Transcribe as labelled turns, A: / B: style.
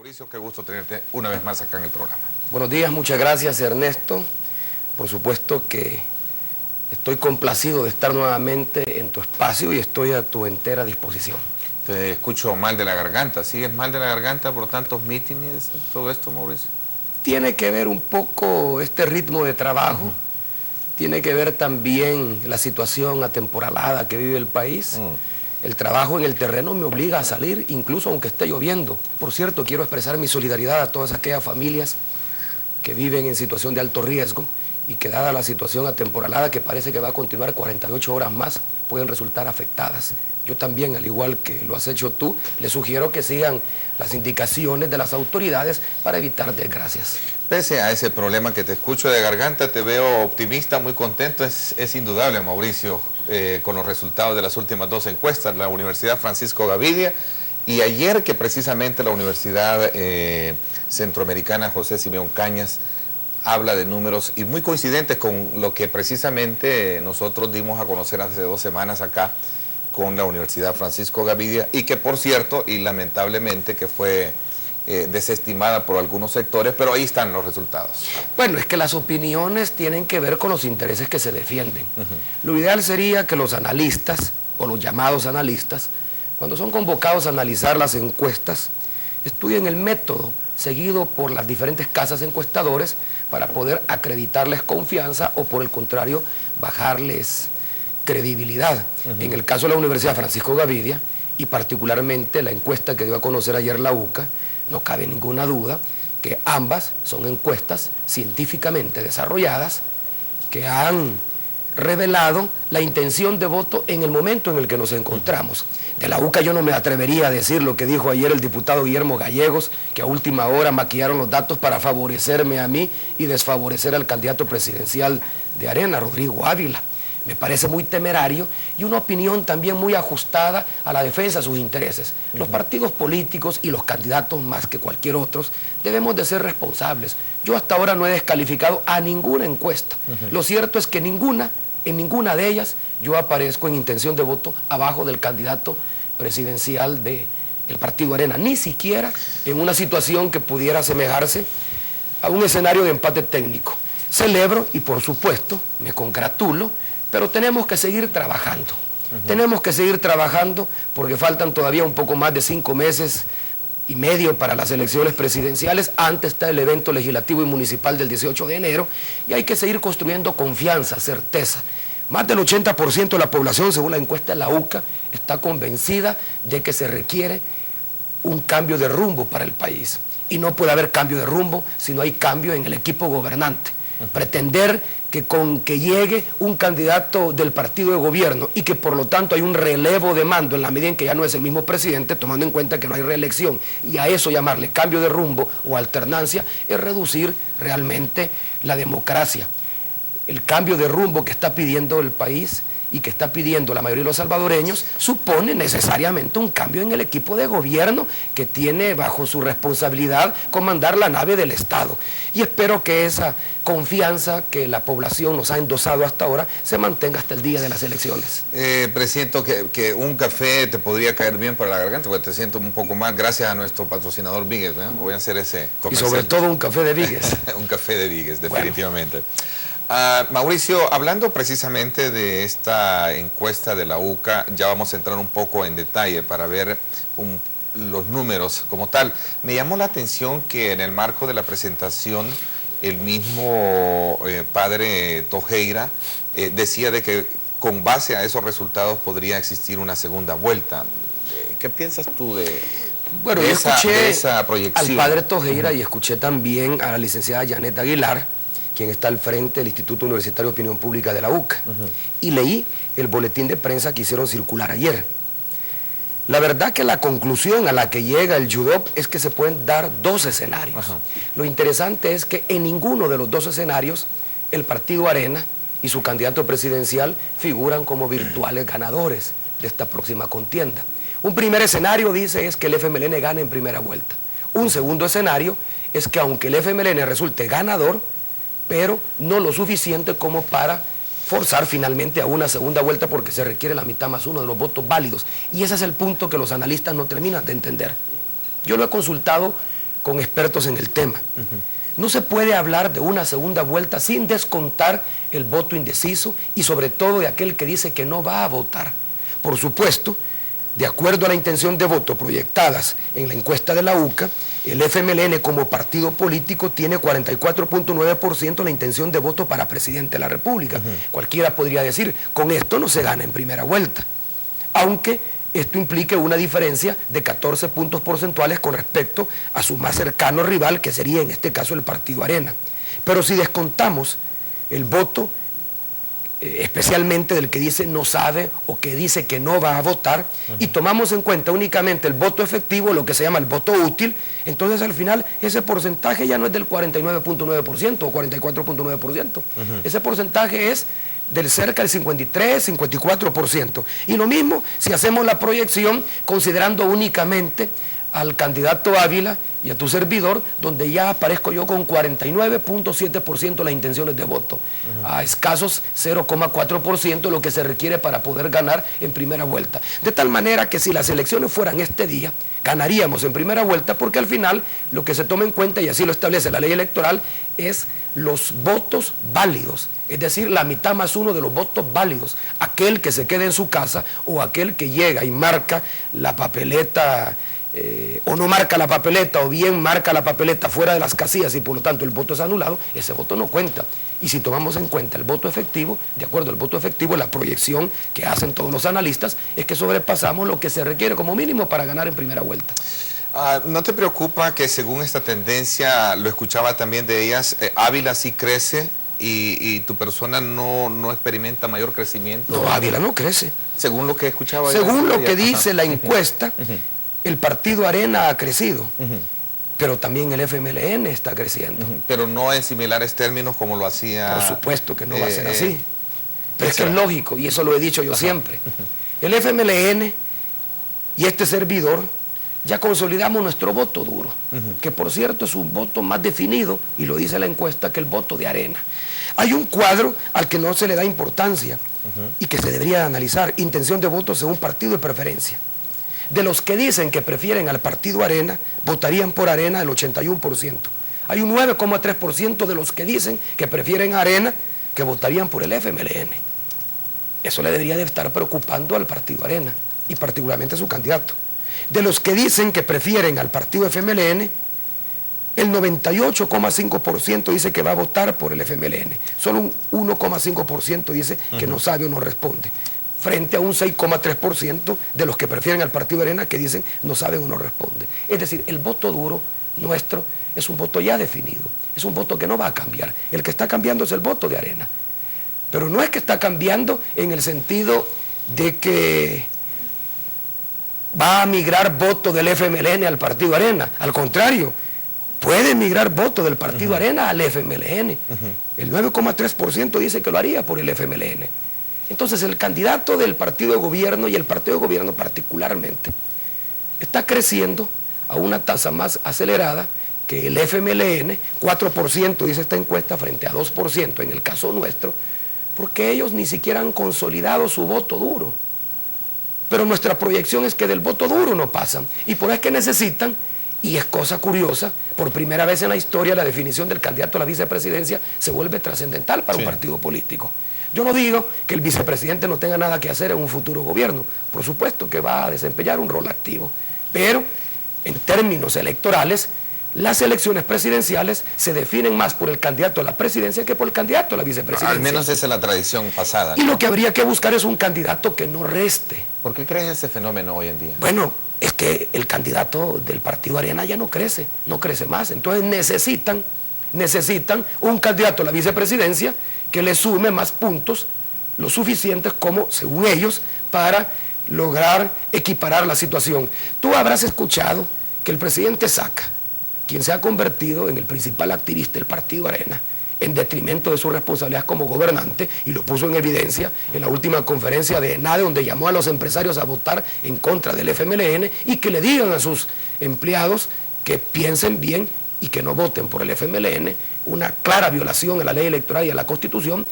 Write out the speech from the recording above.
A: Mauricio, qué gusto tenerte una vez más acá en el programa.
B: Buenos días, muchas gracias Ernesto. Por supuesto que estoy complacido de estar nuevamente en tu espacio y estoy a tu entera disposición.
A: Te escucho mal de la garganta, ¿sigues mal de la garganta por tantos mítines, todo esto, Mauricio?
B: Tiene que ver un poco este ritmo de trabajo, tiene que ver también la situación atemporalada que vive el país. El trabajo en el terreno me obliga a salir, incluso aunque esté lloviendo. Por cierto, quiero expresar mi solidaridad a todas aquellas familias que viven en situación de alto riesgo y que dada la situación atemporalada que parece que va a continuar 48 horas más, pueden resultar afectadas. Yo también, al igual que lo has hecho tú, les sugiero que sigan las indicaciones de las autoridades para evitar desgracias.
A: Pese a ese problema que te escucho de garganta, te veo optimista, muy contento. Es indudable, Mauricio, con los resultados de las últimas dos encuestas, la Universidad Francisco Gavidia y ayer que precisamente la Universidad Centroamericana José Simeón Cañas habla de números y muy coincidentes con lo que precisamente nosotros dimos a conocer hace 2 semanas acá con la Universidad Francisco Gavidia y que por cierto y lamentablemente que fue desestimada por algunos sectores, pero ahí están los resultados.
B: Bueno, es que las opiniones tienen que ver con los intereses que se defienden. Lo ideal sería que los analistas, o los llamados analistas, cuando son convocados a analizar las encuestas, estudien el método seguido por las diferentes casas encuestadores para poder acreditarles confianza o por el contrario, bajarles credibilidad. En el caso de la Universidad Francisco Gavidia, y particularmente la encuesta que dio a conocer ayer la UCA, no cabe ninguna duda que ambas son encuestas científicamente desarrolladas que han revelado la intención de voto en el momento en el que nos encontramos. De la UCA yo no me atrevería a decir lo que dijo ayer el diputado Guillermo Gallegos, que a última hora maquillaron los datos para favorecerme a mí y desfavorecer al candidato presidencial de Arena, Rodrigo Ávila. Me parece muy temerario y una opinión también muy ajustada a la defensa de sus intereses. Los partidos políticos y los candidatos más que cualquier otro debemos de ser responsables. Yo hasta ahora no he descalificado a ninguna encuesta. Lo cierto es que en ninguna de ellas yo aparezco en intención de voto abajo del candidato presidencial del Partido Arena, ni siquiera en una situación que pudiera asemejarse a un escenario de empate técnico. Celebro y por supuesto me congratulo, pero tenemos que seguir trabajando. Tenemos que seguir trabajando porque faltan todavía un poco más de 5 meses y medio para las elecciones presidenciales. Antes está el evento legislativo y municipal del 18 de enero y hay que seguir construyendo confianza, certeza. Más del 80% de la población, según la encuesta de la UCA, está convencida de que se requiere un cambio de rumbo para el país. Y no puede haber cambio de rumbo si no hay cambio en el equipo gobernante. Pretender que con que llegue un candidato del partido de gobierno y que por lo tanto hay un relevo de mando en la medida en que ya no es el mismo presidente, tomando en cuenta que no hay reelección, y a eso llamarle cambio de rumbo o alternancia, es reducir realmente la democracia. El cambio de rumbo que está pidiendo el país y que está pidiendo la mayoría de los salvadoreños supone necesariamente un cambio en el equipo de gobierno que tiene bajo su responsabilidad comandar la nave del Estado. Y espero que esa confianza que la población nos ha endosado hasta ahora se mantenga hasta el día de las elecciones.
A: Presiento que un café te podría caer bien para la garganta, porque te siento un poco más, gracias a nuestro patrocinador Vigues, ¿eh? Voy a hacer ese comercial.
B: Y sobre todo un café de Vigues.
A: Un café de Vigues, definitivamente. Bueno. Mauricio, hablando precisamente de esta encuesta de la UCA, ya vamos a entrar un poco en detalle para ver los números como tal. Me llamó la atención que en el marco de la presentación el mismo padre Tojeira decía de que con base a esos resultados podría existir una segunda vuelta. ¿Qué piensas tú de esa proyección?
B: Al padre Tojeira y escuché también a la licenciada Janet Aguilar, quien está al frente del Instituto Universitario de Opinión Pública de la UCA, y leí el boletín de prensa que hicieron circular ayer. La verdad que la conclusión a la que llega el JUDOP es que se pueden dar 2 escenarios. Lo interesante es que en ninguno de los 2 escenarios el Partido Arena y su candidato presidencial figuran como virtuales ganadores de esta próxima contienda. Un primer escenario, dice, es que el FMLN gane en primera vuelta. Un segundo escenario es que aunque el FMLN resulte ganador, pero no lo suficiente como para forzar finalmente a una segunda vuelta porque se requiere la mitad más 1 de los votos válidos. Y ese es el punto que los analistas no terminan de entender. Yo lo he consultado con expertos en el tema. No se puede hablar de una segunda vuelta sin descontar el voto indeciso y sobre todo de aquel que dice que no va a votar. Por supuesto, de acuerdo a la intención de voto proyectadas en la encuesta de la UCA, el FMLN como partido político tiene 44.9% la intención de voto para presidente de la República. Cualquiera podría decir, con esto no se gana en primera vuelta. Aunque esto implique una diferencia de 14 puntos porcentuales con respecto a su más cercano rival, que sería en este caso el Partido Arena. Pero si descontamos el voto, especialmente del que dice no sabe o que dice que no va a votar, y tomamos en cuenta únicamente el voto efectivo, lo que se llama el voto útil, entonces al final ese porcentaje ya no es del 49.9% o 44.9%. Ese porcentaje es del cerca del 53, 54%. Y lo mismo si hacemos la proyección considerando únicamente al candidato Ávila y a tu servidor, donde ya aparezco yo con 49.7% las intenciones de voto, a escasos 0,4% lo que se requiere para poder ganar en primera vuelta. De tal manera que si las elecciones fueran este día, ganaríamos en primera vuelta, porque al final lo que se toma en cuenta, y así lo establece la ley electoral, es los votos válidos, es decir, la mitad más uno de los votos válidos, aquel que se quede en su casa o aquel que llega y marca la papeleta, o no marca la papeleta, o bien marca la papeleta fuera de las casillas y por lo tanto el voto es anulado, ese voto no cuenta. Y si tomamos en cuenta el voto efectivo, de acuerdo al voto efectivo, la proyección que hacen todos los analistas es que sobrepasamos lo que se requiere como mínimo para ganar en primera vuelta.
A: ¿No te preocupa que según esta tendencia, lo escuchaba también de ellas, Ávila sí crece y tu persona no experimenta mayor crecimiento?
B: No, Ávila no crece.
A: Según lo que escuchaba.
B: Según lo que dice la encuesta, el Partido Arena ha crecido, pero también el FMLN está creciendo.
A: Pero no en similares términos como lo hacía...
B: Por supuesto que no va a ser así. Pero es que es lógico, y eso lo he dicho yo siempre. El FMLN y este servidor ya consolidamos nuestro voto duro, que por cierto es un voto más definido, y lo dice la encuesta, que el voto de Arena. Hay un cuadro al que no se le da importancia y que se debería analizar: intención de voto según partido de preferencia. De los que dicen que prefieren al Partido Arena, votarían por Arena el 81%. Hay un 9,3% de los que dicen que prefieren a Arena que votarían por el FMLN. Eso le debería de estar preocupando al Partido Arena y particularmente a su candidato. De los que dicen que prefieren al Partido FMLN, el 98,5% dice que va a votar por el FMLN. Solo un 1,5% dice que no sabe o no responde, frente a un 6,3% de los que prefieren al Partido Arena que dicen no saben o no responden. Es decir, el voto duro nuestro es un voto ya definido, es un voto que no va a cambiar. El que está cambiando es el voto de Arena. Pero no es que está cambiando en el sentido de que va a migrar voto del FMLN al Partido Arena. Al contrario, puede migrar voto del Partido Arena al FMLN. El 9,3% dice que lo haría por el FMLN. Entonces el candidato del partido de gobierno, y el partido de gobierno particularmente, está creciendo a una tasa más acelerada que el FMLN, 4% dice esta encuesta frente a 2% en el caso nuestro, porque ellos ni siquiera han consolidado su voto duro. Pero nuestra proyección es que del voto duro no pasan, y por eso es que necesitan, y es cosa curiosa, por primera vez en la historia la definición del candidato a la vicepresidencia se vuelve trascendental para un partido político. Yo no digo que el vicepresidente no tenga nada que hacer en un futuro gobierno, por supuesto que va a desempeñar un rol activo, pero en términos electorales, las elecciones presidenciales se definen más por el candidato a la presidencia que por el candidato a la vicepresidencia.
A: Al menos esa es la tradición pasada,
B: ¿no? Y lo que habría que buscar es un candidato que no reste.
A: ¿Por qué crees ese fenómeno hoy en día?
B: Bueno, es que el candidato del Partido Arena ya no crece más, entonces necesitan un candidato a la vicepresidencia que le sume más puntos, lo suficientes como, según ellos, para lograr equiparar la situación. Tú habrás escuchado que el presidente Saca, quien se ha convertido en el principal activista del Partido Arena, en detrimento de su responsabilidad como gobernante, y lo puso en evidencia en la última conferencia de ENADE, donde llamó a los empresarios a votar en contra del FMLN y que le digan a sus empleados que piensen bien y que no voten por el FMLN, una clara violación a la ley electoral y a la Constitución.